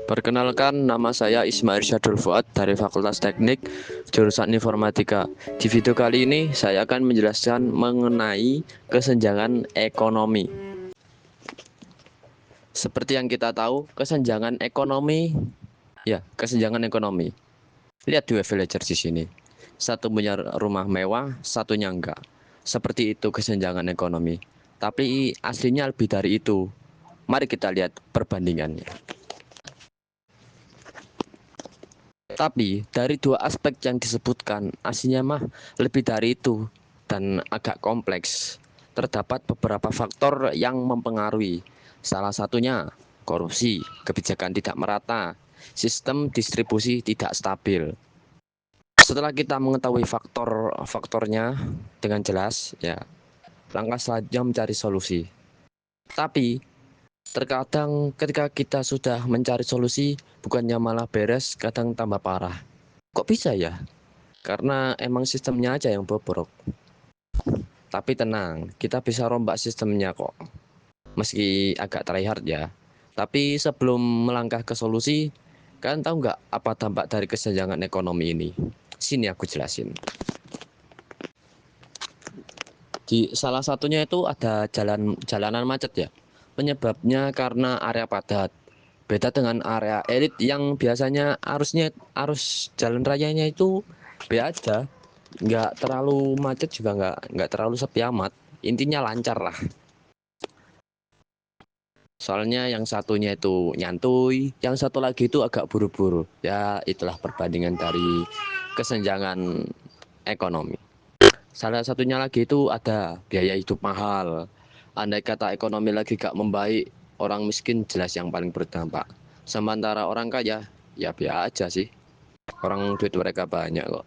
Perkenalkan, nama saya Ismail Syadul Fuad dari Fakultas Teknik, jurusan Informatika. Di video kali ini, saya akan menjelaskan mengenai kesenjangan ekonomi. Seperti yang kita tahu, kesenjangan ekonomi. Lihat dua villager di sini. Satu punya rumah mewah, satunya enggak. Seperti itu kesenjangan ekonomi. Tapi aslinya lebih dari itu. Mari kita lihat perbandingannya. Tapi dari dua aspek yang disebutkan, aslinya mah lebih dari itu dan agak kompleks. Terdapat beberapa faktor yang mempengaruhi. Salah satunya korupsi, kebijakan tidak merata, sistem distribusi tidak stabil. Setelah kita mengetahui faktor-faktornya dengan jelas, ya, langkah selanjutnya mencari solusi. Tapi terkadang ketika kita sudah mencari solusi, bukannya malah beres, kadang tambah parah. Kok bisa ya? Karena emang sistemnya aja yang bobrok. Tapi tenang, kita bisa rombak sistemnya kok. Meski agak tryhard ya. Tapi sebelum melangkah ke solusi, kalian tahu nggak apa dampak dari kesenjangan ekonomi ini? Sini aku jelasin. Di salah satunya itu ada jalanan macet ya. Penyebabnya karena area padat. Beda dengan area elit yang biasanya arus jalan rayanya itu B aja, nggak terlalu macet juga nggak terlalu sepi amat. Intinya lancar lah. Soalnya yang satunya itu nyantuy, yang satu lagi itu agak buru-buru. Ya itulah perbandingan dari kesenjangan ekonomi. Salah satunya lagi itu ada biaya hidup mahal. Andai kata ekonomi lagi gak membaik, orang miskin jelas yang paling berdampak. Sementara orang kaya, ya biasa aja sih. Orang duit mereka banyak kok.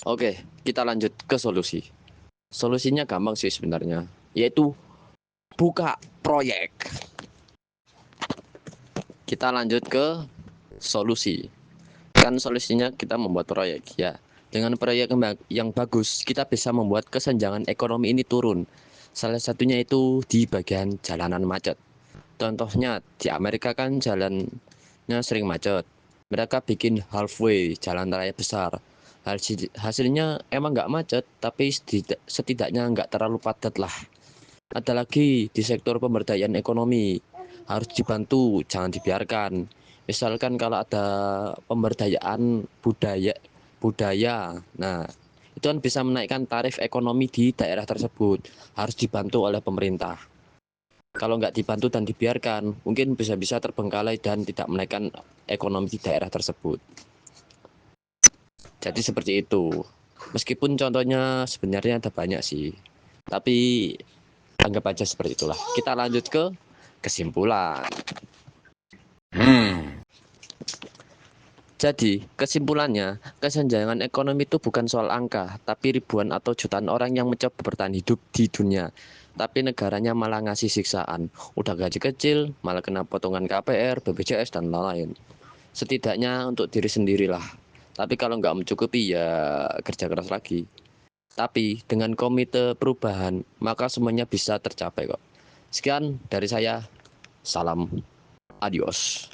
Oke, kita lanjut ke solusi. Solusinya gampang sih sebenarnya, yaitu buka proyek. Kita lanjut ke solusi. Kan solusinya kita membuat proyek ya. Dengan proyek yang bagus, kita bisa membuat kesenjangan ekonomi ini turun. Salah satunya itu di bagian jalanan macet. Contohnya di Amerika kan jalannya sering macet. Mereka bikin halfway jalan raya besar. Hasilnya emang nggak macet, tapi setidaknya nggak terlalu padat lah. Ada lagi di sektor pemberdayaan ekonomi, harus dibantu, jangan dibiarkan. Misalkan kalau ada pemberdayaan budaya, nah itu kan bisa menaikkan tarif ekonomi di daerah tersebut, harus dibantu oleh pemerintah. Kalau nggak dibantu dan dibiarkan, mungkin bisa-bisa terbengkalai dan tidak menaikkan ekonomi di daerah tersebut. Jadi seperti itu. Meskipun contohnya sebenarnya ada banyak sih, tapi anggap aja seperti itulah. Kita lanjut ke kesimpulan. Jadi, kesimpulannya, kesenjangan ekonomi itu bukan soal angka, tapi ribuan atau jutaan orang yang mencoba bertahan hidup di dunia. Tapi negaranya malah ngasih siksaan. Udah gaji kecil, malah kena potongan KPR, BPJS, dan lain-lain. Setidaknya untuk diri sendirilah. Tapi kalau nggak mencukupi, ya kerja keras lagi. Tapi dengan komite perubahan, maka semuanya bisa tercapai kok. Sekian dari saya. Salam. Adios.